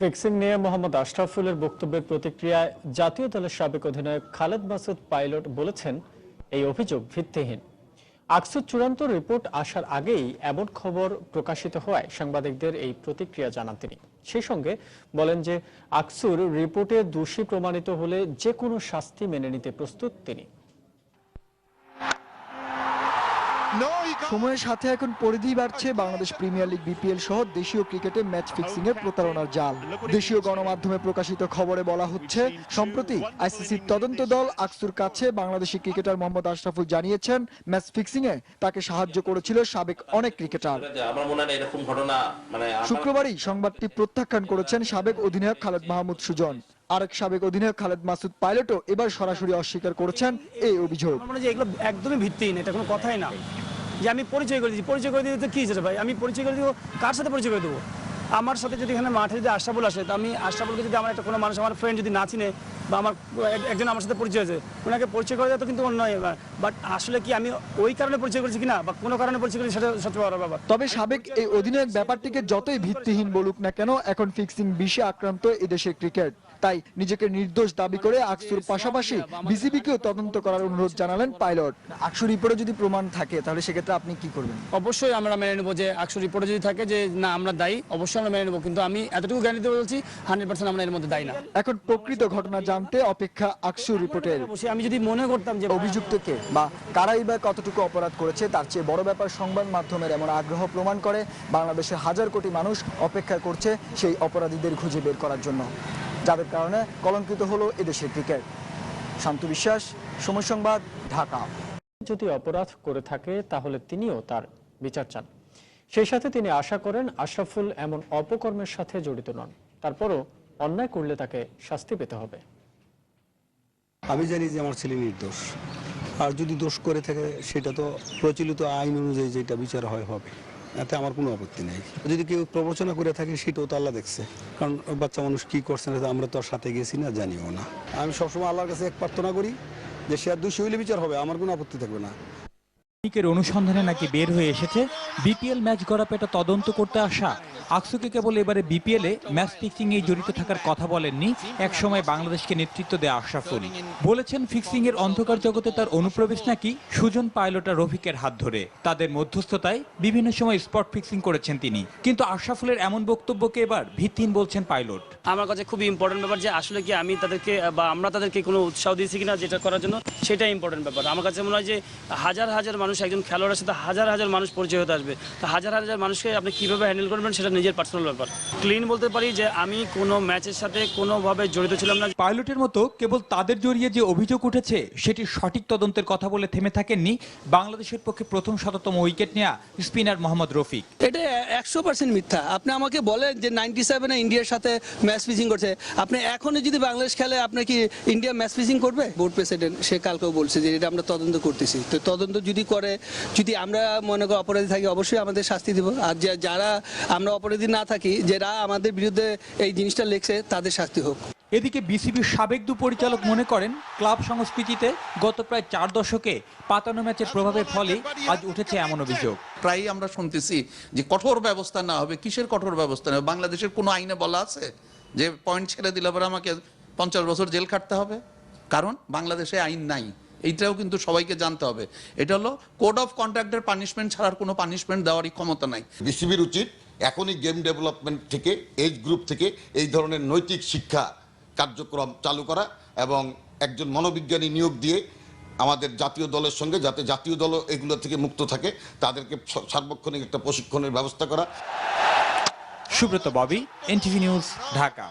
Fixing নিয়ে মোহাম্মদ আশরাফুলের বক্তব্যের প্রতিক্রিয়ায় জাতীয় দলের সাবেক অধিনায়ক খালেদ মাসুদ পাইলট বলেছেন, এই অভিযোগ ভিত্তিহীন। আকসুর চূড়ান্ত রিপোর্ট আসার আগেই এমন খবর প্রকাশিত হওয়ায় সাংবাদিকদের এই প্রতিক্রিয়া জানান তিনি। সেই সঙ্গে বলেন যে আকসুর রিপোর্টে দোষী প্রমাণিত হলে যে কোনো শাস্তি মেনে নিতে প্রস্তুত তিনি। সময়ের সাথে এখন পরিধি বাড়ছে বাংলাদেশ প্রিমিয়ার লিগ বিপিএল সহ দেশীয় ক্রিকেটে ম্যাচ ফিক্সিং এর প্রতারণার জাল। দেশীয় গণমাধ্যমে প্রকাশিত খবরে বলা হচ্ছে, সম্প্রতি আইসিসির তদন্ত দল আকসুর কাছে বাংলাদেশি ক্রিকেটার মোহাম্মদ আশরাফুল জানিয়েছেন, ম্যাচ ফিক্সিং এ তাকে সাহায্য করেছিল সাবেক অনেক ক্রিকেটার। শুক্রবারই সংবাদটি প্রত্যাখ্যান করেছেন সাবেক অধিনায়ক খালেদ মাহমুদ সুজন। আরেক সাবেক অধিনায়ক খালেদ মাসুদ পাইলটও এবার সরাসরি অস্বীকার করেছেন এই অভিযোগ। এগুলো একদমই ভিত্তিহীন, এটা কোনো কথাই না। যে আমি পরিচয় করে দিচ্ছি, পরিচয় করে দিতে কি হয়েছে ভাই? আমি পরিচয় করে দিব, কার সাথে পরিচয় করে দেবো? আমার সাথে যদি এখানে মাঠে যদি আশরাফুল আসে, তো আমি আশরাফুলকে যদি আমার একটা কোনো মানুষ, আমার ফ্রেন্ড যদি না চিনে বা আমার একজন আমার সাথে পরিচয় হয়েছে, ওনাকে পরিচয় করে দেওয়া তো কিন্তু অন্য। বাট আসলে কি আমি ওই কারণে পরিচয় করেছি কিনা বা কোনো কারণে পরিচয় করেছি, সেটা সবচেয়ে বড় ব্যাপার। তবে সাবেক এই অধিনায়ক ব্যাপারটিকে যতই ভিত্তিহীন বলুক না কেন, এখন ফিক্সিং বিষে আক্রান্ত এদেশের ক্রিকেট। তাই নিজেকে নির্দোষ দাবি করে আকসুর পাশাপাশি বিসিবিকেও তদন্ত করার অনুরোধ জানালেন পাইলট। আকসুর রিপোর্টে যদি প্রমাণ থাকে, তাহলে সেক্ষেত্রে আপনি কি করবেন? অবশ্যই আমরা মেনে নেবো যে আকসুর রিপোর্টে যদি থাকে যে না আমরা দায়ী, অবশ্যই আমরা মেনে নেবো। কিন্তু আমি এতটুকু গ্যারান্টি দিয়ে বলছি 100% আমরা এর মধ্যে দায়ী না। এখন প্রকৃত ঘটনা জানতে অপেক্ষা আকসুর রিপোর্টের। আমি যদি মনে করতাম যে অভিযুক্তকে বা কারাই বা কতটুকু অপরাধ করেছে, তার চেয়ে বড় ব্যাপার সংবাদ মাধ্যমের এমন আগ্রহ প্রমাণ করে বাংলাদেশের হাজার কোটি মানুষ অপেক্ষা করছে সেই অপরাধীদের খুঁজে বের করার জন্য, যাদের কারণে কলঙ্কিত হলো এদেশের ক্রিকেট। শান্ত বিশ্বাস, সময় সংবাদ, ঢাকা। যদি অপরাধ করে থাকে তাহলে তিনিও তার বিচার চান। সেই সাথে তিনি আশা করেন আশরাফুল এমন অপকর্মের সাথে জড়িত নন। তারপরও অন্যায় করলে তাকে শাস্তি পেতে হবে। আমি জানি যে আমার ছেলে নির্দোষ, আর যদি দোষ করে থাকে সেটা তো প্রচলিত আইন অনুযায়ী যেটা বিচার হয় হবে, এতে আমার কোনো আপত্তি নেই। যদি কেউ প্রবঞ্চনা করে থাকে সেটাও তো আল্লাহ দেখছে, কারণ বাচ্চা মানুষ কি করছে না আমরা তো আর সাথে গেছি না, জানিও না। আমি সবসময় আল্লাহর কাছে এক প্রার্থনা করি যে সে আর দোষী হইলে বিচার হবে, আমার কোনো আপত্তি থাকবে না। অনুসন্ধানে নাকি বের হয়ে এসেছে বিপিএল ম্যাচ গড়াপেটা তদন্ত করতে আসা আকসুকে কেবল এবারে বিপিএল এ ম্যাচ ফিক্সিং এ জড়িত থাকার কথা বলেননি একসময় বাংলাদেশকে নেতৃত্ব দেয়া আশরাফুল। বলেছেন ফিক্সিং এর অন্ধকার জগতে তার অনুপ্রবেশ নাকি সুজন পাইলট আর রফিকের হাত ধরে। তাদের মধ্যস্থতায় বিভিন্ন সময় স্পট ফিক্সিং করেছেন তিনি। কিন্তু আশরাফুলের এমন বক্তব্যকে এবার ভিত্তিহীন বলছেন পাইলট। আমার কাছে খুবই ইম্পর্টেন্ট ব্যাপার যে আসলে কি আমি তাদেরকে বা আমরা তাদেরকে কোনো উৎসাহ দিয়েছি কিনা যেটা করার জন্য, সেটাই ইম্পর্টেন্ট ব্যাপার। আমার কাছে মনে হয় যে হাজার হাজার মানুষ, একজন খেলোয়াড়ের সাথে হাজার হাজার মানুষ পরিচয় হতে আসবে, তো হাজার হাজার মানুষকে আপনি কিভাবে হ্যান্ডেল করবেন সেটা নিজের পার্সোনাল ব্যাপার। ক্লিন বলতে পারি যে আমি কোনো ম্যাচের সাথে কোনোভাবে জড়িত ছিলাম না। পাইলটের মতো কেবল তাদের জড়িয়ে যে অভিযোগ উঠেছে সেটির সঠিক তদন্তের কথা বলে থেমে থাকেননি বাংলাদেশের পক্ষে প্রথম ১৭তম উইকেট নেয়া স্পিনার মোহাম্মদ রফিক। এটা 100% মিথ্যা। আপনি আমাকে বলেন যে 97-এ ইন্ডিয়ার সাথে ম্যাচ ফিক্সিং করছে, আপনি এখনই যদি বাংলাদেশ খেলে আপনি কি ইন্ডিয়া ম্যাচ ফিক্সিং করবে? বোর্ড প্রেসিডেন্ট সে কালকেও বলছে যে এটা আমরা তদন্ত করতেছি। তো তদন্ত যদি করে, যদি আমরা মনে করি অপরাধী থাকি, অবশ্যই আমাদের শাস্তি দেব। আর যারা আমরা অপরাধী না থাকি, যারা আমাদের বিরুদ্ধে এই জিনিসটা লেখছে, তাদের শাস্তি হোক। এদিকে বিসিবির সাবেক দু পরিচালক মনে করেন ক্লাব সংস্কৃতিতে গত প্রায় 4 দশকে পাতানো ম্যাচের প্রভাবের ফলে আজ উঠেছে এমন অভিযোগ। প্রায়ই আমরা শুনতেছি যে কঠোর ব্যবস্থা না হবে। কিসের কঠোর ব্যবস্থা নেবে? বাংলাদেশের কোনো আইনে বলা আছে যে পয়েন্ট ছেড়ে দিলে পরে আমাকে 50 বছর জেল খাটতে হবে? কারণ বাংলাদেশে আইন নাই, এইটাও কিন্তু সবাইকে জানতে হবে। এটা হলো কোড অফ কন্ডাক্টের পানিশমেন্ট ছাড়ার কোনো পানিশমেন্ট দেওয়ারই ক্ষমতা নাই। বিসিবির উচিত এখনই গেম ডেভেলপমেন্ট থেকে, এজ গ্রুপ থেকে এই ধরনের নৈতিক শিক্ষা কার্যক্রম চালু করা এবং একজন মনোবিজ্ঞানী নিয়োগ দিয়ে আমাদের জাতীয় দলের সঙ্গে, যাতে জাতীয় দল এগুলো থেকে মুক্ত থাকে, তাদেরকে সার্বক্ষণিক একটা প্রশিক্ষণের ব্যবস্থা করা। Subrata Bobby, NTV news, Dhaka.